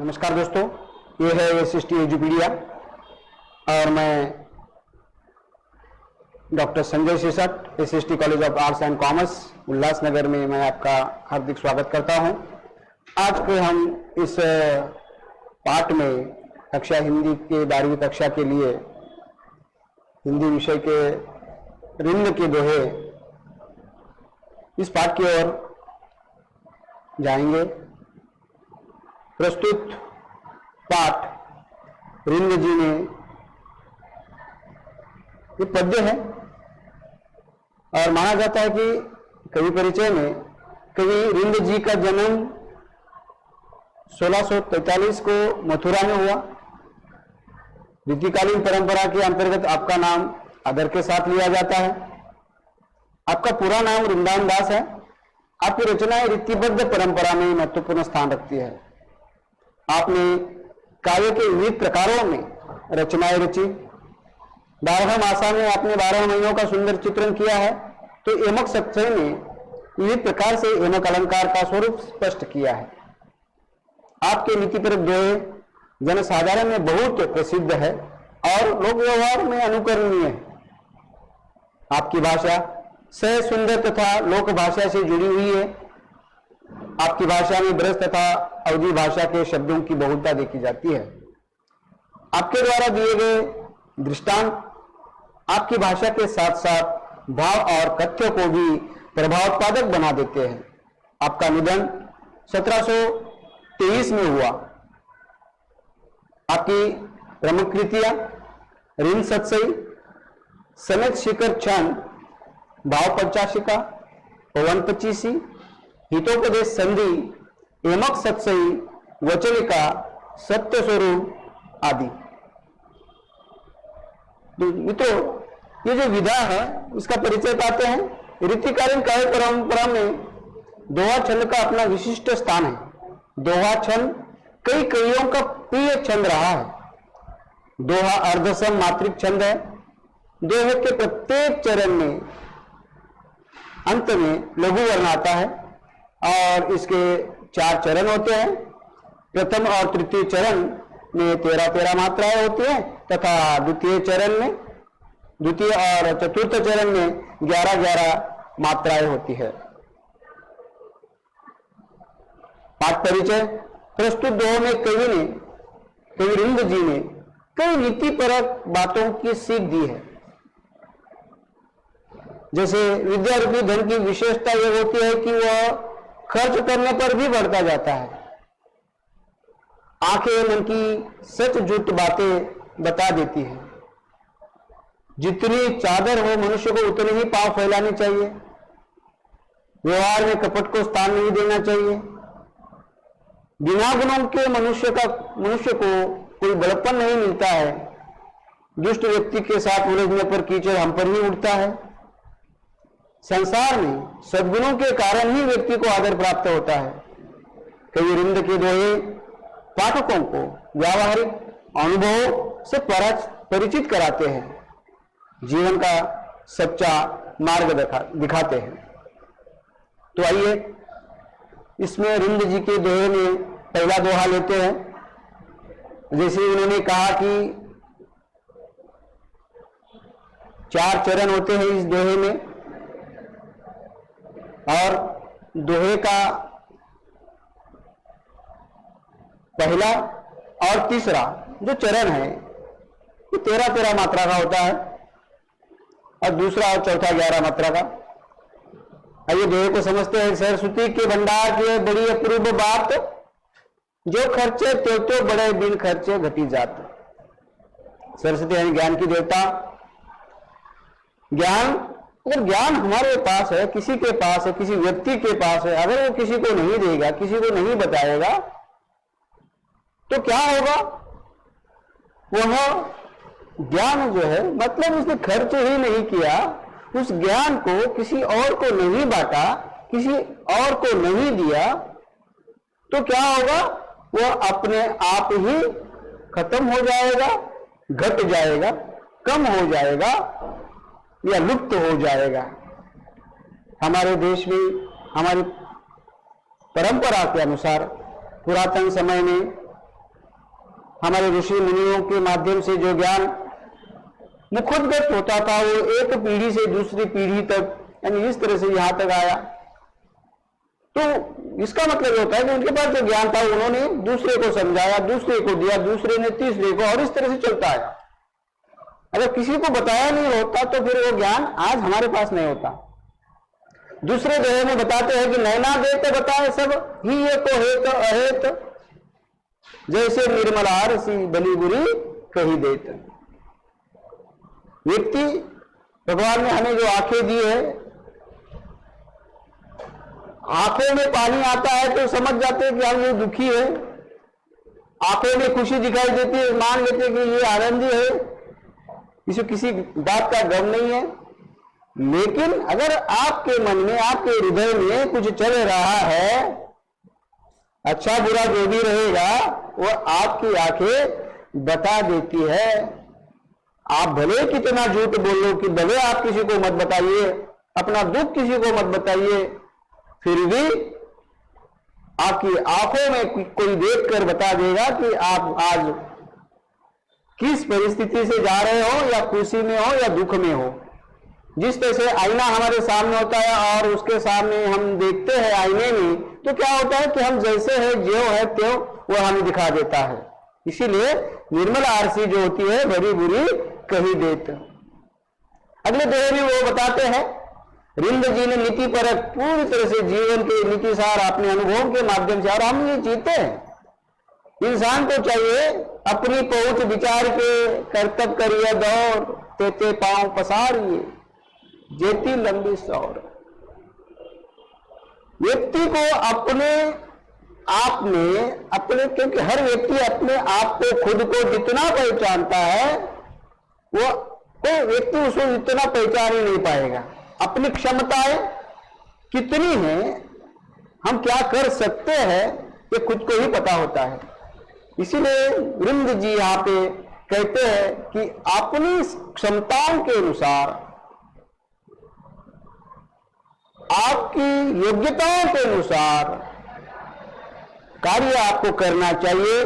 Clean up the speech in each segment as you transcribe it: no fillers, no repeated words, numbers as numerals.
नमस्कार दोस्तों, ये है एसएसटी एजुपीडिया और मैं doctor Sanjay Sheshat, SST college of arts and commerce Ulhasnagar में मैं आपका हार्दिक स्वागत करता हूं। आज के हम इस पाठ में कक्षा हिंदी के 12वीं कक्षा के लिए हिंदी विषय के रिंद के दोहे इस पाठ की ओर जाएंगे। प्रस्तुत पाठ रिंद जी ने ये पद्य है और माना जाता है कि कवि परिचय में कवि रिंद जी का जन्म 1643 को मथुरा में हुआ। रीतिकालीन परंपरा के अंतर्गत आपका नाम आदर के साथ लिया जाता है। आपका पूरा नाम वृंदावन दास है। आपकी रचनाएं रीतिबद्ध परंपरा में महत्वपूर्ण स्थान रखती है। आपने काव्य के विविध प्रकारों में रचनाएं रची। 12 मासा में आपने 12 महीनों का सुंदर चित्रण किया है, तो एमक सत्संग में विविध प्रकार से एमक अलंकार का स्वरूप स्पष्ट किया है। आपके नीतिपरक दोहे जनसाधारण में बहुत प्रसिद्ध है और लोक व्यवहार में अनुकरणीय है। आपकी भाषा सहज सुंदर तथा लोक भाषा से जुड़ी हुई है। आपकी भाषा में ब्रज तथा अवधी भाषा के शब्दों की बहुलता देखी जाती है। आपके द्वारा दिए गए दृष्टांत आपकी भाषा के साथ साथ भाव और कथ्य को भी प्रभावोत्पादक बना देते हैं। आपका निधन 1723 में हुआ। आपकी प्रमुख कृतियां रिंद सतसई, सनक शिखर छंद, भाव पंचाशिका, पवन पचीसी, हितोपदेश संधि, एमक सतसई, वचनिका, सत्य स्वरूप आदि। मित्रों, ये जो विधा है इसका परिचय पाते हैं। रीतिकालीन काव्य परंपरा में दोहा छंद का अपना विशिष्ट स्थान है। दोहा छंद कई कवियों का प्रिय छंद रहा है। दोहा अर्धसम मात्रिक छंद है। दोहे के प्रत्येक चरण में अंत में लघु वर्ण आता है और इसके 4 चरण होते हैं। प्रथम और तृतीय चरण में 13-13 मात्राएं होती हैं तथा द्वितीय और चतुर्थ चरण में 11-11 मात्राएं होती है। पाठ परिचय। प्रस्तुत दोहों में कवि रिंद जी ने कई नीतिपरक बातों की सीख दी है। जैसे विद्या रूपी धन की विशेषता यह होती है कि वह खर्च करने पर भी बढ़ता जाता है। आंखें मन की सच झूठ बातें बता देती है। जितनी चादर हो मनुष्य को उतनी ही पांव फैलानी चाहिए। व्यवहार में कपट को स्थान नहीं देना चाहिए। बिना गुणों के मनुष्य को कोई बड़प्पन नहीं मिलता है। दुष्ट व्यक्ति के साथ उलझने पर कीचड़ हम पर ही उठता है। संसार में सद्गुणों के कारण ही व्यक्ति को आदर प्राप्त होता है। कवि रिंद के दोहे पाठकों को व्यावहारिक अनुभवों से परिचित कराते हैं, जीवन का सच्चा मार्ग दिखाते हैं। तो आइए इसमें रिंद जी के दोहे में पहला दोहा लेते हैं। जैसे उन्होंने कहा कि 4 चरण होते हैं इस दोहे में और दोहे का पहला और तीसरा जो चरण है वो 13-13 मात्रा का होता है और दूसरा और चौथा 11 मात्रा का। आइए दोहे को समझते हैं। सरस्वती के भंडार की बड़ी अपूर्व बात, जो खर्चे त्यों तो बड़े बिन खर्चे घटी जात। सरस्वती यानी ज्ञान की देवता। अगर ज्ञान हमारे पास है, किसी के पास है, किसी व्यक्ति के पास है, अगर वो किसी को नहीं देगा, किसी को नहीं बताएगा, तो क्या होगा? वह ज्ञान जो है, मतलब उसने खर्च ही नहीं किया, उस ज्ञान को किसी और को नहीं बांटा, किसी और को नहीं दिया, तो क्या होगा? वह अपने आप ही खत्म हो जाएगा, घट जाएगा, कम हो जाएगा या लुप्त हो जाएगा। हमारे देश में हमारी परंपरा के अनुसार पुरातन समय में हमारे ऋषि मुनियों के माध्यम से जो ज्ञान मुखोद्गत होता था वो एक पीढ़ी से दूसरी पीढ़ी तक, यानी इस तरह से यहां तक आया। तो इसका मतलब होता है कि उनके पास जो ज्ञान था उन्होंने दूसरे को समझाया, दूसरे को दिया, दूसरे ने तीसरे को, और इस तरह से चलता आया। अगर किसी को बताया नहीं होता तो फिर वो ज्ञान आज हमारे पास नहीं होता। दूसरे दोहे में बताते हैं कि नैना देते बताए सब ही ये को हेत अहेत, जैसे निर्मला रसी बली बुरी कही देते। व्यक्ति, भगवान ने हमें जो आंखें दी है, आंखों में पानी आता है तो समझ जाते हैं कि हम ये दुखी है, आंखों में खुशी दिखाई देती है मान लेते हैं कि ये आनंदी है, इसे किसी बात का गम नहीं है। लेकिन अगर आपके मन में, आपके हृदय में कुछ चल रहा है, अच्छा बुरा जो भी रहेगा वो आपकी आंखें बता देती है। आप भले कितना झूठ बोलो, कि भले आप किसी को मत बताइए, अपना दुख किसी को मत बताइए, फिर भी आपकी आंखों में कोई देखकर बता देगा कि आप आज किस परिस्थिति से जा रहे हो, या खुशी में हो या दुख में हो। जिस तरह से आईना हमारे सामने होता है और उसके सामने हम देखते हैं आईने में, तो क्या होता है कि हम जैसे है, जो है त्यों वो हमें दिखा देता है। इसीलिए निर्मल आरसी जो होती है बड़ी बुरी कही देत। अगले दोहे में वो बताते हैं, रिंद जी ने नीति परक पूरी तरह से जीवन के नीति सार अपने अनुभवों के माध्यम से, और हम ये जीते हैं। इंसान को चाहिए अपनी पहुंच विचार के कर्तव्य करिए दौड़, तेते पांव पसारिए जेती लंबी सौर। व्यक्ति को अपने आप में, अपने, क्योंकि हर व्यक्ति अपने आप को, खुद को जितना पहचानता है वो कोई व्यक्ति उसको इतना पहचान ही नहीं पाएगा। अपनी क्षमताएं कितनी हैं, हम क्या कर सकते हैं, ये खुद को ही पता होता है। इसीलिए वृंद जी यहां पे कहते हैं कि अपनी क्षमताओं के अनुसार, आपकी योग्यताओं के अनुसार कार्य आपको करना चाहिए।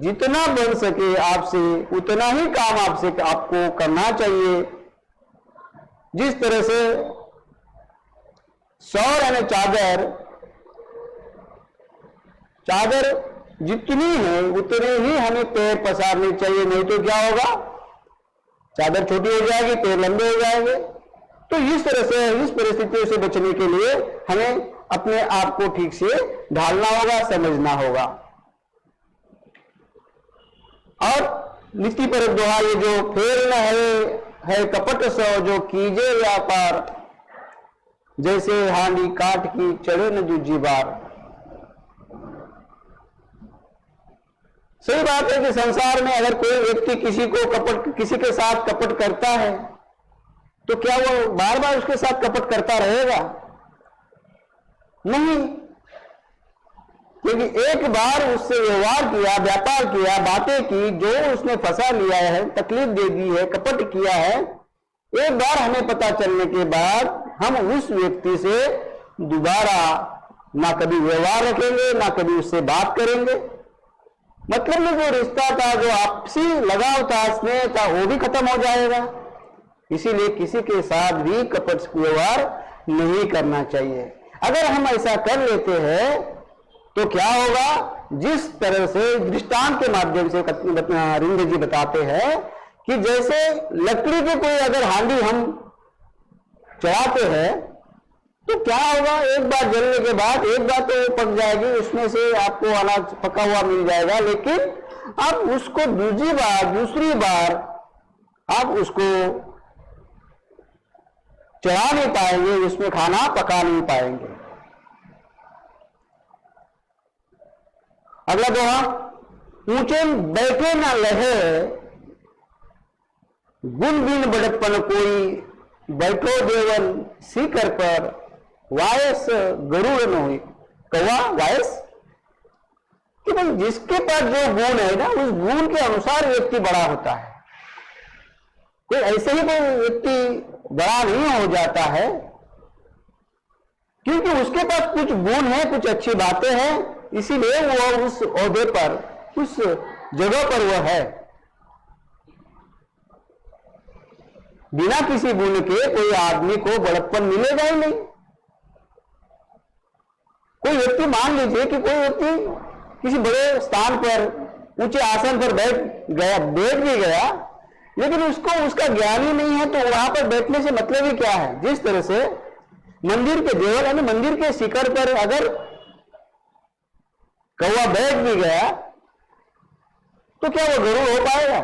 जितना बन सके आपसे उतना ही काम आपको करना चाहिए। जिस तरह से सौर यानी चादर जितनी है उतने ही हमें पैर पसारने चाहिए, नहीं तो क्या होगा, चादर छोटी हो जाएगी, पैर लंबे हो जाएंगे। तो इस तरह से, इस परिस्थितियों से बचने के लिए हमें अपने आप को ठीक से ढालना होगा, समझना होगा। और नीति पर दोहा ये जो फेर न है कपट सो जो कीजे व्यापार, जैसे हांडी काट की चढ़े न दूजी बार। सही बात है कि संसार में अगर कोई व्यक्ति किसी के साथ कपट करता है तो क्या वो बार बार उसके साथ कपट करता रहेगा? नहीं, क्योंकि एक बार उससे व्यवहार किया, व्यापार किया, बातें की, जो उसने फंसा लिया है, तकलीफ दे दी है, कपट किया है, एक बार हमें पता चलने के बाद हम उस व्यक्ति से दोबारा ना कभी व्यवहार रखेंगे, ना कभी उससे बात करेंगे। मतलब में जो रिश्ता था, जो आपसी लगाव था, स्नेह था, वो भी खत्म हो जाएगा। इसीलिए किसी के साथ भी कपट व्यवहार नहीं करना चाहिए। अगर हम ऐसा कर लेते हैं तो क्या होगा, जिस तरह से दृष्टांत के माध्यम से रिंद जी बताते हैं कि जैसे लकड़ी की कोई अगर हांडी हम चढ़ाते हैं तो क्या होगा, एक बार जलने के बाद एक बार तो पक जाएगी, उसमें से आपको अनाज पका हुआ मिल जाएगा, लेकिन आप उसको दूसरी बार आप उसको चढ़ा नहीं पाएंगे, उसमें खाना पका नहीं पाएंगे। अगला दोहा, ऊंचे बैठे न लहे गुण बिन बड़प्पन कोई, बैठो देवन सीकर पर वायस गरुड़ न हुई। कौवा वायस, कि भाई जिसके पास जो गुण है ना, उस गुण के अनुसार व्यक्ति बड़ा होता है। कोई ऐसे ही कोई व्यक्ति बड़ा नहीं हो जाता है, क्योंकि उसके पास कुछ गुण है, कुछ अच्छी बातें हैं, इसीलिए वो उस ओहदे पर, उस जगह पर वह है। बिना किसी गुण के कोई आदमी को बड़प्पन मिलेगा ही नहीं। कोई व्यक्ति, मान लीजिए कि कोई व्यक्ति किसी बड़े स्थान पर, ऊंचे आसन पर बैठ भी गया, लेकिन उसको उसका ज्ञान ही नहीं है, तो वहां पर बैठने से मतलब ही क्या है। जिस तरह से मंदिर के देवल यानी मंदिर के शिखर पर अगर कौवा बैठ भी गया तो क्या वो गरुड़ हो पाएगा?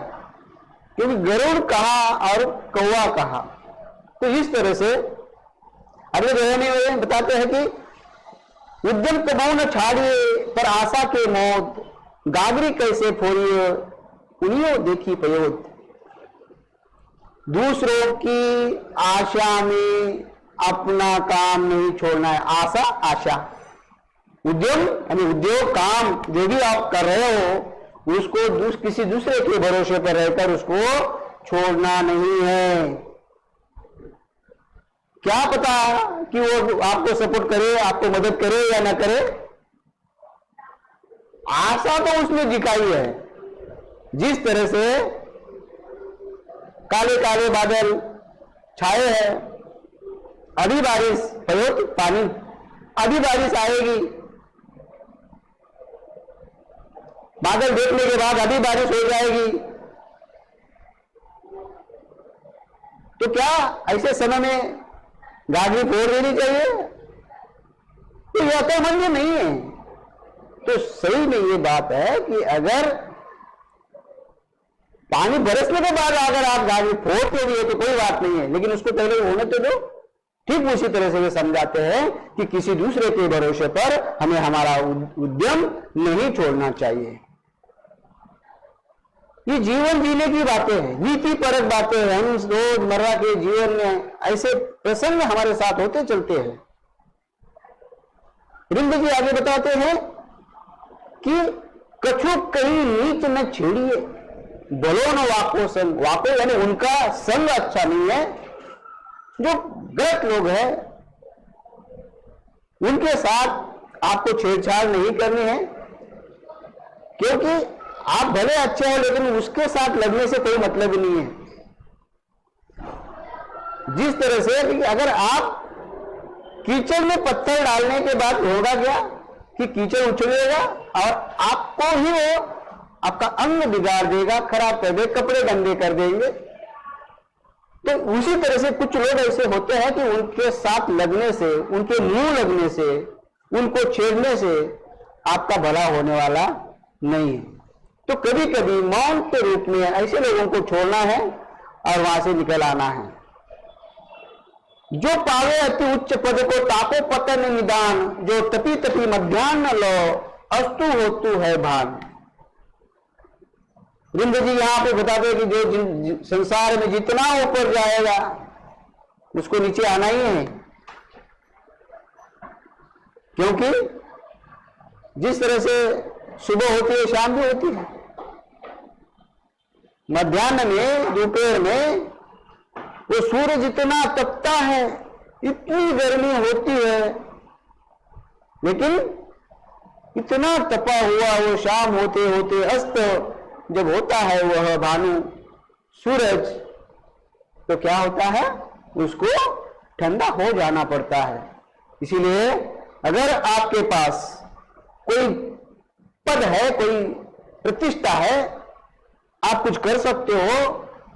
क्योंकि गरुड़ कहा और कौवा कहा। तो इस तरह से अगले दोहे में बताते हैं कि उद्यम कबू न छाड़िए पर आशा के मौत, गागरी कैसे फोड़िए उन्हीं देखी पयोत। दूसरों की आशा में अपना काम नहीं छोड़ना है। आशा, आशा, उद्यम यानी उद्योग, काम जो भी आप कर रहे हो उसको किसी दूसरे के भरोसे पर रहकर उसको छोड़ना नहीं है। क्या पता कि वो आपको सपोर्ट करे, आपको मदद करे या ना करे। आशा तो उसने दिखाई है। जिस तरह से काले काले बादल छाए हैं, अभी बारिश, पयोत पानी, अभी बारिश आएगी, बादल देखने के बाद अभी बारिश हो जाएगी। तो क्या ऐसे समय में गाड़ी फोड़ देनी चाहिए? तो यह अकलमंद नहीं है। तो सही में ये बात है कि अगर पानी बरसने के बाद अगर आप गाड़ी फोड़ते भी है तो कोई बात नहीं है, लेकिन उसको पहले होने तो दो। ठीक उसी तरह से वे समझाते हैं कि किसी दूसरे के भरोसे पर हमें हमारा उद्यम नहीं छोड़ना चाहिए। ये जीवन जीने की बातें हैं, नीति परक बातें हैं। हम रोजमर्रा के जीवन में ऐसे प्रसंग हमारे साथ होते चलते हैं। रिंद जी आगे बताते हैं कि कछु कहीं नीच न छेड़िए, बोलो न वाको संग। वाको यानी उनका संग अच्छा नहीं है। जो गलत लोग हैं उनके साथ आपको छेड़छाड़ नहीं करनी है, क्योंकि आप भले अच्छे हो लेकिन उसके साथ लगने से कोई मतलब नहीं है। जिस तरह से कि अगर आप कीचड़ में पत्थर डालने के बाद होगा क्या कि कीचड़ उछलेगा और आपको ही वो आपका अंग बिगाड़ देगा, खराब कर देगा, कपड़े गंदे कर देंगे। तो उसी तरह से कुछ लोग ऐसे होते हैं कि उनके साथ लगने से, उनके मुंह लगने से, उनको छेड़ने से आपका भला होने वाला नहीं है। तो कभी कभी मौन के रूप में ऐसे लोगों को छोड़ना है और वहां से निकल आना है। जो पावे अति उच्च पद को ताको पतन निदान, जो तपी तपी मध्यान्ह लो अस्तु होतु है भान। रिंद जी यहां पे बताते कि जो संसार में जितना ऊपर जाएगा उसको नीचे आना ही है, क्योंकि जिस तरह से सुबह होती है शाम भी होती है। मध्याह्न में, दोपहर में वो सूर्य जितना तपता है, इतनी गर्मी होती है, लेकिन इतना तपा हुआ वो शाम होते होते अस्त जब होता है वह भानु सूरज, तो क्या होता है, उसको ठंडा हो जाना पड़ता है। इसीलिए अगर आपके पास कोई पद है, कोई प्रतिष्ठा है, आप कुछ कर सकते हो,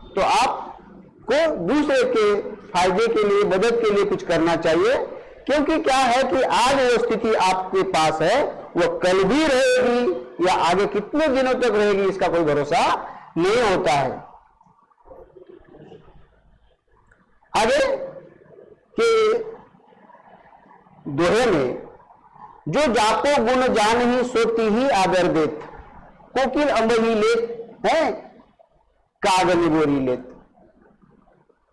तो आपको दूसरे के फायदे के लिए, मदद के लिए कुछ करना चाहिए। क्योंकि क्या है कि आज वो स्थिति आपके पास है, वो कल भी रहेगी या आगे कितने दिनों तक रहेगी इसका कोई भरोसा नहीं होता है। आगे के दोहे में जो जाको गुण जान ही सोती ही आदर देत, कोकिल अंब ही लेत है कागज बोरी लेत।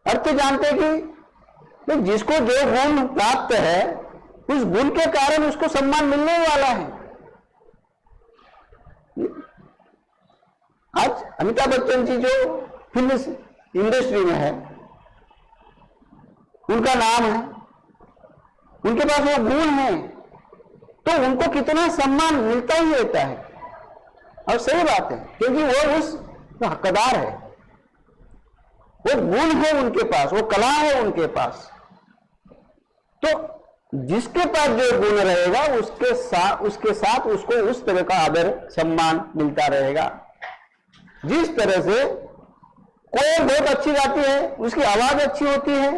अर्थ जानते कि जिसको जो गुण प्राप्त है उस गुण के कारण उसको सम्मान मिलने वाला है। आज अमिताभ बच्चन जी जो फिल्म इंडस्ट्री में है, उनका नाम है, उनके पास वो गुण है, तो उनको कितना सम्मान मिलता ही रहता है। और सही बात है, क्योंकि वो उस हकदार है, वो गुण है उनके पास, वो कला है उनके पास। तो जिसके पास जो गुण रहेगा उसके साथ उसको उस तरह का आदर सम्मान मिलता रहेगा। जिस तरह से कोयल बहुत अच्छी गाती है, उसकी आवाज अच्छी होती है,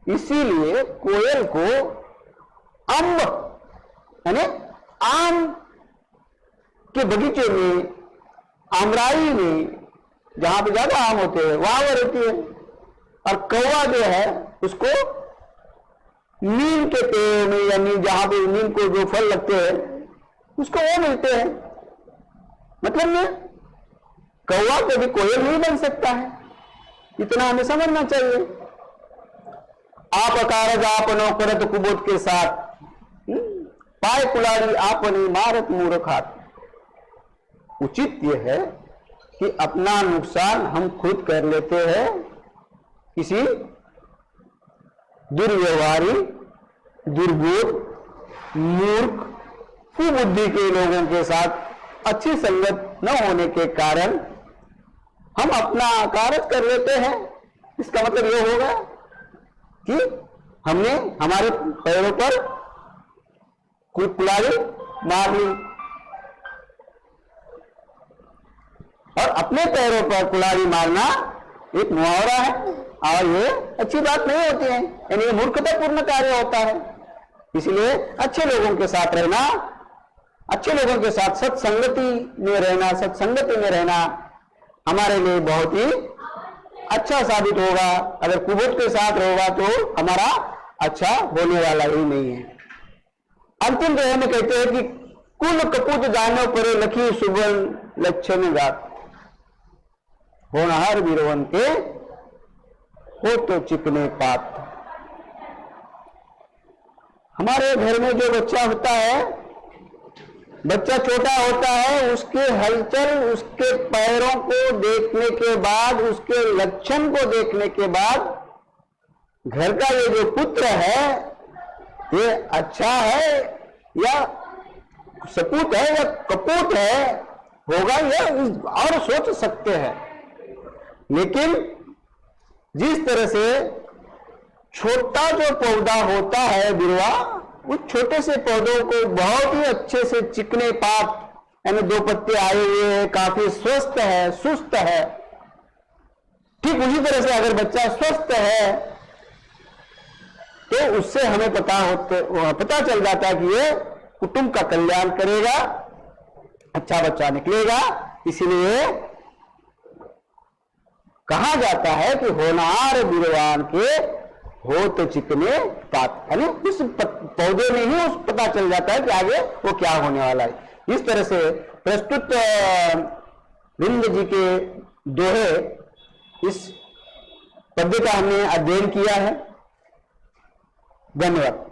इसीलिए कोयल को अम्ब यानी आम के बगीचे में, आमराई में, जहां पे ज्यादा आम होते हैं वहां वो रहती है। और कौवा जो है उसको नीम के पेड़ में, यानी जहां पे नीम को जो फल लगते हैं उसको वो मिलते हैं। मतलब ये कौवा कभी कोयल नहीं बन सकता है, इतना हमें समझना चाहिए। आप अकारज आपनो करत कुबोध के साथ, पाए कुलाड़ी आपने मारत मूर्खात। उचित यह है कि अपना नुकसान हम खुद कर लेते हैं किसी दुर्व्यवहारी, दुर्बोध, मूर्ख, कुबुद्धि के लोगों के साथ अच्छी संगत न होने के कारण हम अपना कारज कर लेते हैं। इसका मतलब यह होगा कि हमने हमारे पैरों पर कुल्हाड़ी मार ली, और अपने पैरों पर कुल्हाड़ी मारना एक मुहावरा है, और ये अच्छी बात नहीं होती है, यानी ये मूर्खतापूर्ण कार्य होता है। इसलिए अच्छे लोगों के साथ रहना, अच्छे लोगों के साथ सत्संगति में रहना, सत्संगति में रहना हमारे लिए बहुत ही अच्छा साबित होगा। अगर कुबोध के साथ होगा तो हमारा अच्छा होने वाला ही नहीं है। अंतिम जो हमें कहते हैं कि कुल कपूत दानों पर लखी सुबन लक्ष्मी गात, होनहार वीरवन के हो तो चिकने पात। हमारे घर में जो बच्चा होता है, बच्चा छोटा होता है, उसके हलचल, उसके पैरों को देखने के बाद, उसके लक्षण को देखने के बाद घर का ये जो पुत्र है ये अच्छा है या सपूत है या कपूत है होगा, यह और सोच सकते हैं। लेकिन जिस तरह से छोटा जो पौधा होता है बिरवा, उस छोटे से पौधों को बहुत ही अच्छे से चिकने पात, यानी 2 पत्ते आए हुए हैं, काफी स्वस्थ है, सुस्त है, ठीक उसी तरह से अगर बच्चा स्वस्थ है तो उससे हमें पता चल जाता है कि ये कुटुंब का कल्याण करेगा, अच्छा बच्चा निकलेगा। इसलिए कहा जाता है कि होनहार वीरवान के हो तो चिकने पात, यानी उस पौधे में ही उस पता चल जाता है कि आगे वो क्या होने वाला है। इस तरह से प्रस्तुत विंद जी के दोहे, इस पद्य का हमने अध्ययन किया है। धन्यवाद।